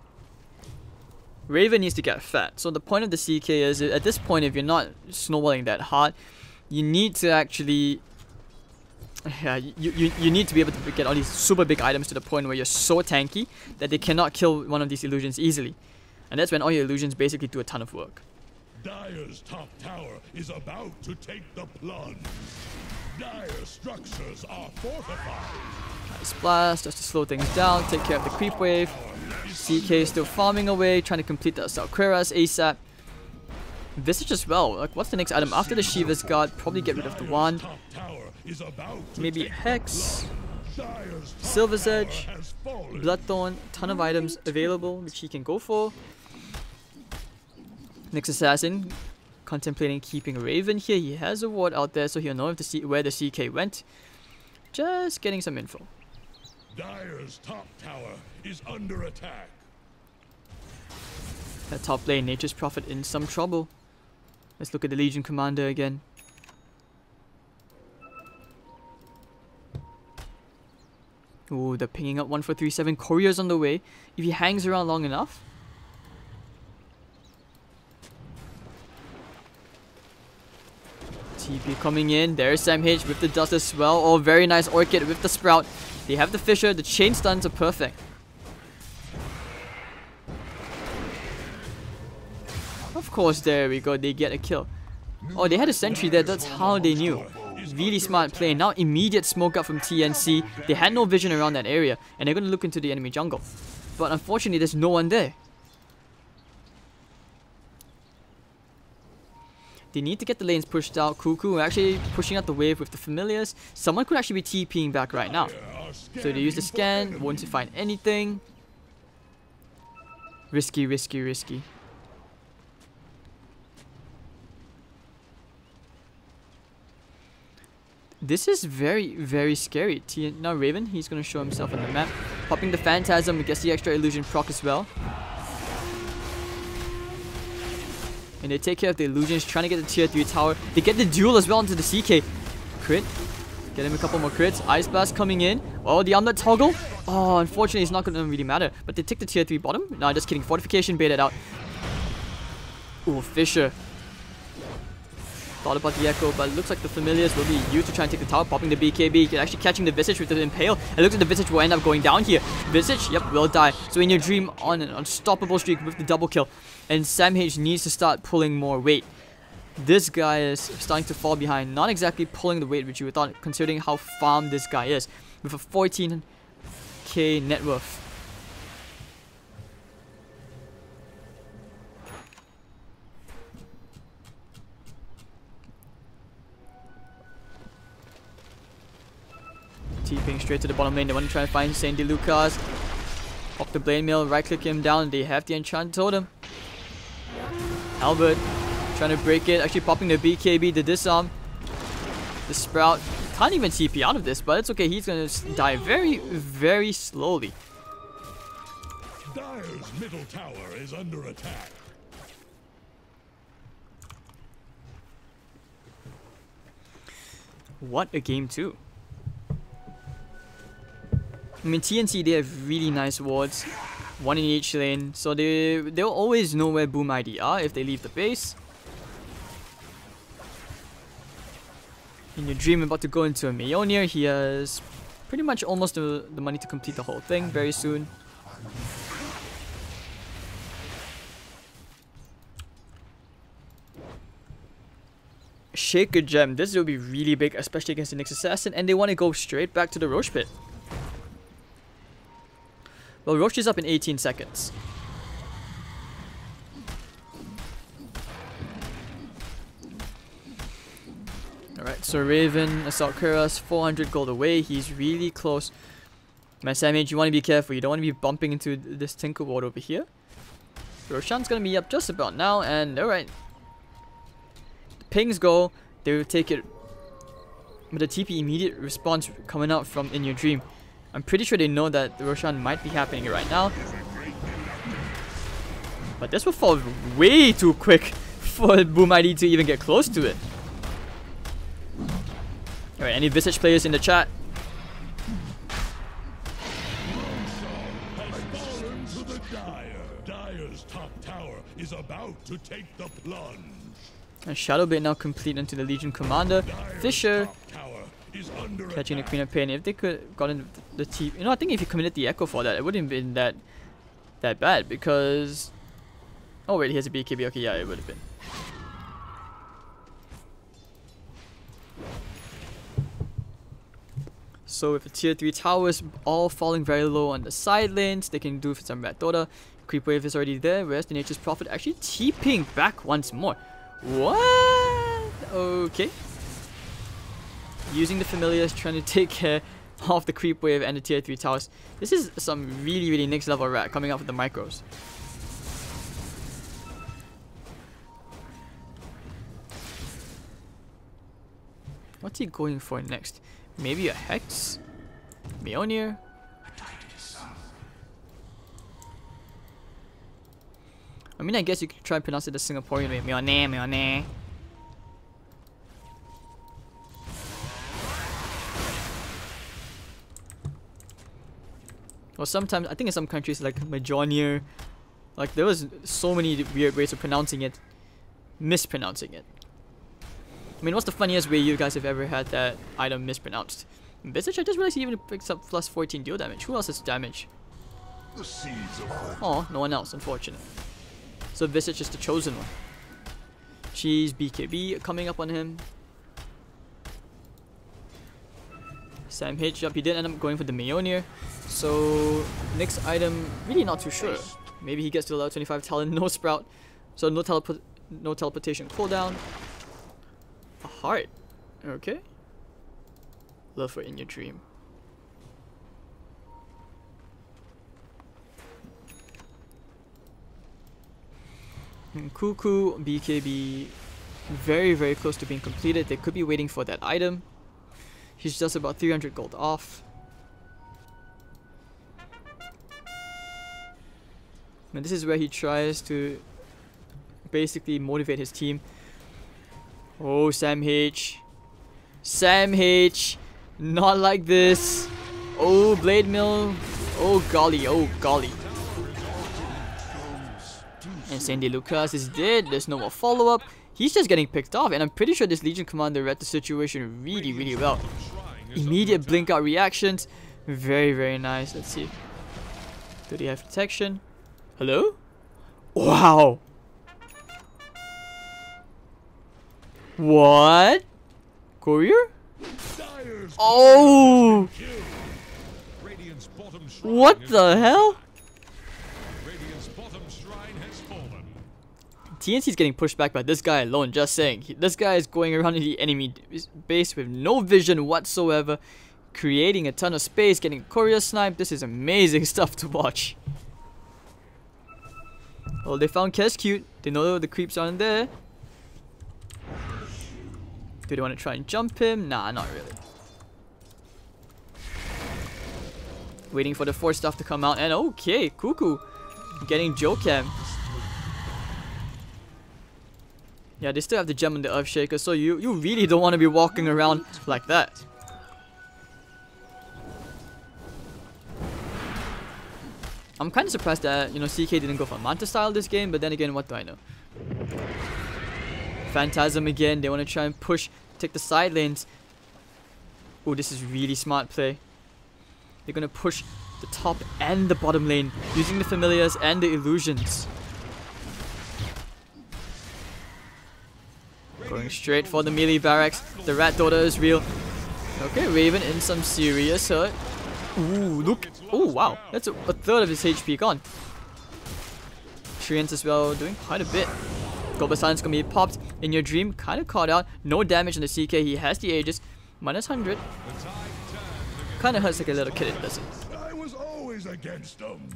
Raven needs to get fat. So the point of the CK is, at this point, if you're not snowballing that hard, you need to actually... Yeah, you need to be able to get all these super big items to the point where you're so tanky that they cannot kill one of these illusions easily. And that's when all your illusions basically do a ton of work. Dire's top tower is about to take the plunge. Dire structures are fortified. Nice blast, just to slow things down, take care of the creep wave. CK still farming away, trying to complete the Salqueras ASAP. Visage as well. Like, what's the next item after the Shiva's Guard? Probably get rid of the wand. Maybe Hex, Silver's Edge, Bloodthorn, ton of items available which he can go for. Next assassin, contemplating keeping Raven here. He has a ward out there, so he'll know if where the CK went. Just getting some info. Dire's top tower is under attack. That top lane, Nature's Prophet, in some trouble. Let's look at the Legion Commander again. Ooh, they're pinging up 1437. Courier's on the way. If he hangs around long enough. TP coming in. There's Sam H with the dust as well. Oh, very nice Orchid with the Sprout. They have the Fisher. The chain stuns are perfect. Of course, there we go. They get a kill. Oh, they had a sentry there. That's how they knew. Really smart play. Now immediate smoke up from TNC. They had no vision around that area, and they're going to look into the enemy jungle. But unfortunately, there's no one there. They need to get the lanes pushed out. Cuckoo actually pushing out the wave with the familiars. Someone could actually be TPing back right now. So they use the scan. Won't find anything. Risky, risky, risky. This is very, very scary. Now Raven, he's going to show himself on the map. Popping the Phantasm, gets the extra illusion proc as well. And they take care of the illusions, trying to get the tier 3 tower. They get the duel as well into the CK. Crit. Get him a couple more crits. Ice Blast coming in. Oh, the armlet toggle. Oh, unfortunately, it's not going to really matter. But they take the tier 3 bottom. No, just kidding. Fortification baited out. Ooh, Fisher. Thought about the Echo, but it looks like the familiars will be used to try and take the tower, popping the BKB, actually catching the Visage with the Impale. It looks like the Visage will end up going down here. Visage, yep, will die. So in your dream, on an unstoppable streak with the double kill. And Sam H needs to start pulling more weight. This guy is starting to fall behind. Not exactly pulling the weight which you would thought, considering how farmed this guy is. With a 14k net worth. TPing straight to the bottom lane. They want to try and find Saint DeLucas. Pop the Blade Mail, right click him down. They have the Enchant Totem. Albert trying to break it. Actually popping the BKB, the disarm. The Sprout. Can't even TP out of this, but it's okay. He's going to die very, very slowly. Dire's middle tower is under attack. What a game 2. I mean, TNC, they have really nice wards, one in each lane, so they'll always know where Boom ID are if they leave the base. In your dream, about to go into a Mjolnir, he has pretty much almost the money to complete the whole thing very soon. Shaker Gem, this will be really big, especially against the next assassin, and they want to go straight back to the Roche pit. Well, Roche is up in 18 seconds. Alright, so Raven, Assault Kuras, 400 gold away. He's really close. My Samage, you want to be careful. You don't want to be bumping into this Tinker Ward over here. Roshan's going to be up just about now, and alright. The pings go, they will take it. But the TP immediate response coming out from In Your Dream. I'm pretty sure they know that the Roshan might be happening right now. But this will fall way too quick for Boom ID to even get close to it. Alright, any Visage players in the chat? Dire's top tower is about to take the plunge. And Shadowblade now complete into the Legion Commander. Fisher catching the Queen of Pain. If they could have gotten the TP, you know, I think if you committed the Echo for that, it wouldn't have been that bad because. Oh wait, he has a BKB. Okay, yeah, it would have been. So with the tier 3 towers all falling very low on the side lanes, they can do some Red Dota. Creep Wave is already there, whereas the Nature's Prophet actually TPing back once more. What? Okay. Using the Familiars, trying to take care of the Creep Wave and the tier 3 towers. This is some really next level rat coming up with the micros. What's he going for next? Maybe a Hex? Mjolnir? I mean, I guess you could try and pronounce it the Singaporean way. Mjolnir. Or sometimes, I think in some countries like Mjolnir, like there was so many weird ways of pronouncing it, mispronouncing it. I mean, what's the funniest way you guys have ever had that item mispronounced? Visage, I just realized he even picks up plus 14 deal damage. Who else has damage? Oh, no one else, unfortunate. So Visage is the chosen one. Cheese, BKB coming up on him. Sam H, yup, he did end up going for the Mjolnir. So, next item, really not too sure. Maybe he gets to level 25 talent, no Sprout. So no teleportation cooldown. A heart. Okay. Love for In Your Dream. And Cuckoo, BKB, very close to being completed. They could be waiting for that item. He's just about 300 gold off. And this is where he tries to basically motivate his team. Oh, Sam H. Sam H. Not like this. Oh, Blade Mill. Oh, golly. Oh, golly. And Sandy Lucas is dead. There's no more follow-up. He's just getting picked off. And I'm pretty sure this Legion Commander read the situation really well. Immediate blink out reactions. Very nice. Let's see. Do they have protection? Hello? Wow. What? Courier? Oh! What the hell? TNC's getting pushed back by this guy alone, just saying. This guy is going around in the enemy base with no vision whatsoever, creating a ton of space, getting courier sniped. This is amazing stuff to watch. Well, they found Kes cute. They know the creeps aren't there. Do they want to try and jump him? Nah, not really. Waiting for the force stuff to come out. And okay, Cuckoo getting Jokam. Yeah, they still have the gem on the Earthshaker, so you really don't want to be walking around like that. I'm kind of surprised that, you know, CK didn't go for Manta style this game, but then again, what do I know? Phantasm again, they want to try and push, take the side lanes. Oh, this is really smart play. They're going to push the top and the bottom lane, using the Familiars and the Illusions. Going straight for the melee barracks. The Rat Daughter is real. Okay, Raven in some serious hurt. Ooh, look. Oh, wow. That's a third of his HP gone. Treants as well, doing quite a bit. Global Silence gonna be popped. In Your Dream, kind of caught out. No damage on the CK. He has the Aegis. Minus 100. Kind of hurts like a little kid, it doesn't. I was always against them.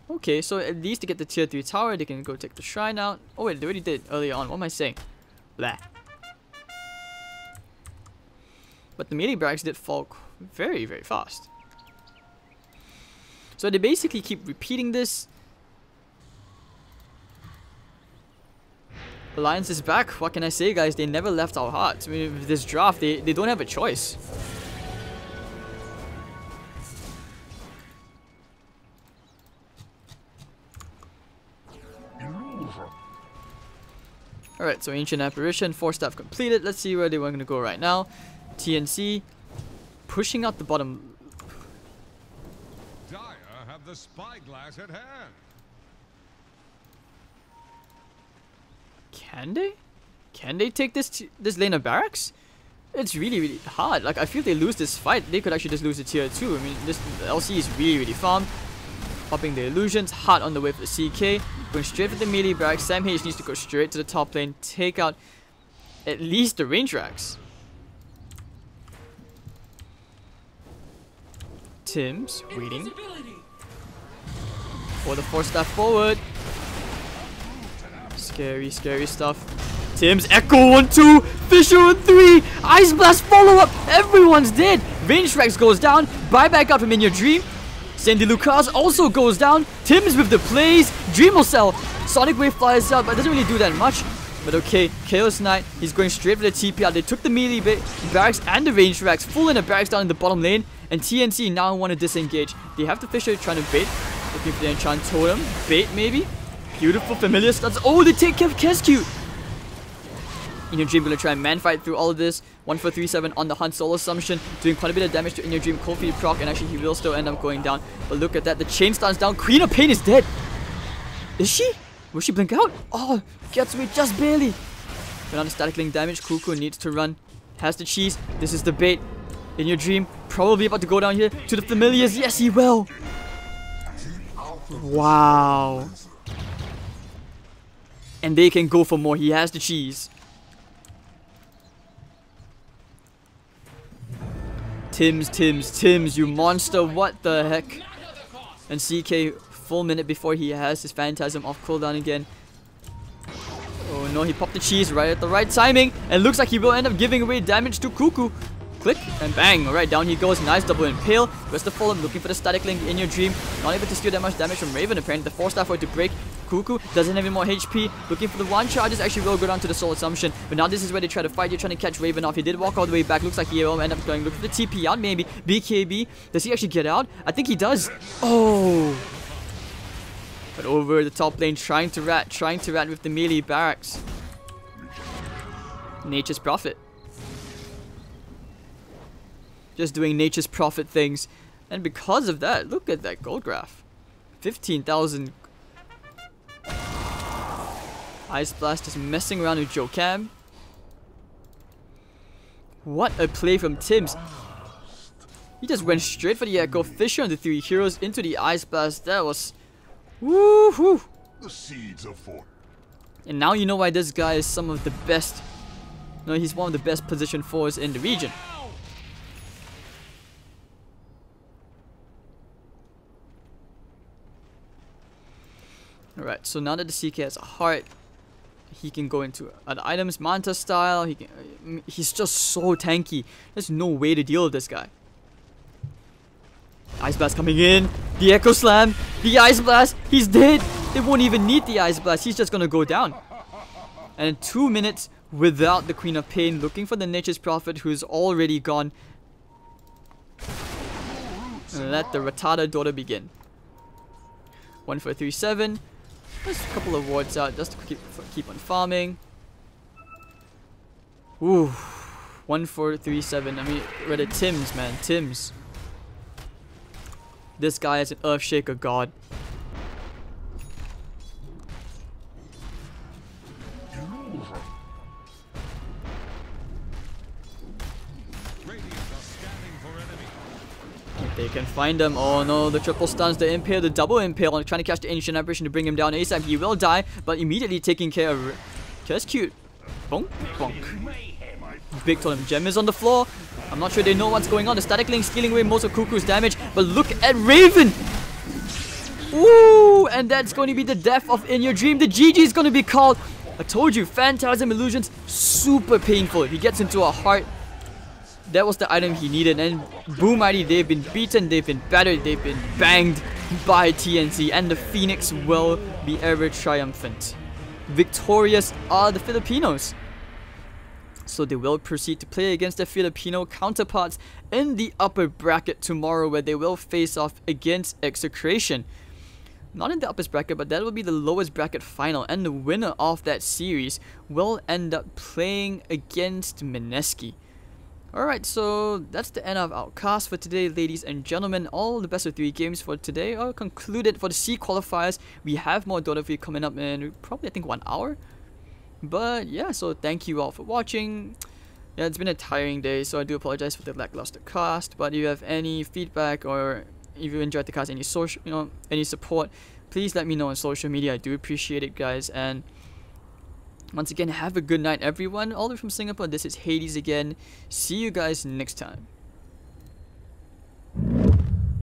Okay, so at least to get the tier 3 tower, they can go take the shrine out. Oh wait, they already did earlier on. What am I saying? Blah. But the melee barracks did fall very, very fast. So they basically keep repeating this. Alliance is back. What can I say, guys? They never left our hearts. I mean, with this draft, they don't have a choice. Alright, so Ancient Apparition, 4 staff completed. Let's see where they were going to go right now. TNC pushing out the bottom. Dire have the spyglass at hand. Can they? Can they take this lane of barracks? It's really, really hard. Like, I feel they lose this fight, they could actually just lose the tier 2. I mean, this LC is really, really farmed. Popping the illusions, hard on the way for the CK. Going straight for the melee barracks. Sam H needs to go straight to the top lane, take out at least the range racks. Tim's waiting for the 4 staff forward. Scary, scary stuff. Tim's Echo 1-2, Fisher 1-3, Ice Blast follow-up, everyone's dead. Range racks goes down, buyback up from In Your Dream. Sandy Lucas also goes down. Tim's with the plays. Dream will sell. Sonic Wave flies out, but doesn't really do that much. But okay, Chaos Knight, he's going straight for the TP out. They took the melee barracks and the range racks. Full in the barracks down in the bottom lane. And TNC now want to disengage. They have the Fisher trying to bait. Looking for the Enchant Totem. Bait maybe. Beautiful familiar stunts. Oh, they take care of Kescute. In Your Dream gonna try and man fight through all of this. 1-4-3-7 on the Hunt Soul Assumption, doing quite a bit of damage to In Your Dream. Cold Feet proc, and actually he will still end up going down. But look at that, the chain stands down. Queen of Pain is dead. Is she? Will she blink out? Oh, gets away just barely. But on the static link damage, Cuckoo needs to run. Has the cheese. This is the bait. In Your Dream, probably about to go down here to the familiars. Yes, he will. Wow. And they can go for more. He has the cheese. Tims, you monster, what the heck? And CK, full minute before he has his Phantasm off cooldown again. Oh no, he popped the cheese right at the right timing, and looks like he will end up giving away damage to Cuckoo. Click, and bang, alright, down he goes, nice double impale. Rest of Fulham looking for the static link In Your Dream, not able to steal that much damage from Raven, apparently the 4-star for it to break. Cuckoo doesn't have any more HP, looking for the 1 charges, actually will go down to the Soul Assumption, but now this is where they try to fight. You're trying to catch Raven off. He did walk all the way back, looks like he will end up going, looking for the TP out maybe. BKB, does he actually get out? I think he does. Oh! But over the top lane, trying to rat with the melee barracks. Nature's Prophet. Just doing Nature's Prophet things. And because of that, look at that gold graph. 15,000. Ice Blast is messing around with Joe Cam. What a play from Tims. He just went straight for the Echo. Fisher and the 3 heroes into the Ice Blast. That was... woohoo! The seeds of fort. And now you know why this guy is some of the best... no, he's one of the best position 4s in the region. Alright, so now that the CK has a heart, he can go into other items, Manta style. He's just so tanky. There's no way to deal with this guy. Ice Blast coming in. The Echo Slam. The Ice Blast. He's dead. They won't even need the Ice Blast. He's just gonna go down. And in 2 minutes without the Queen of Pain, looking for the Nature's Prophet who's already gone. And let the Rattata daughter begin. 1-4-3-7. Just a couple of wards out just to keep on farming. Ooh. 1-4-3-7. I mean, rather Tims, man. Tims. This guy is an Earthshaker god. They can find them. Oh no, the triple stuns, the impale, the double impale, and trying to catch the ancient apparition to bring him down ASAP. He will die, but immediately taking care of. That's cute. Bonk, bonk. Big totem gem is on the floor. I'm not sure they know what's going on. The static link stealing away most of Cuckoo's damage, but look at Raven. Ooh, and that's going to be the death of In Your Dream. The GG is going to be called. I told you, Phantasm Illusions, super painful. He gets into a heart. That was the item he needed, and boom, mighty, they've been beaten, they've been battered, they've been banged by TNC, and the Phoenix will be ever triumphant. Victorious are the Filipinos. So they will proceed to play against their Filipino counterparts in the upper bracket tomorrow, where they will face off against Execration. Not in the upper bracket, but that will be the lowest bracket final, and the winner of that series will end up playing against Mineski. Alright, so that's the end of our cast for today, ladies and gentlemen. All the best of 3 games for today are concluded. For the C qualifiers, we have more Dota 3 coming up in probably, I think, 1 hour. But yeah, so thank you all for watching. Yeah, it's been a tiring day, so I do apologize for the lackluster cast. But if you have any feedback, or if you enjoyed the cast, any social, any support, please let me know on social media. I do appreciate it, guys. And once again, have a good night, everyone. All the way from Singapore, this is Hades again. See you guys next time.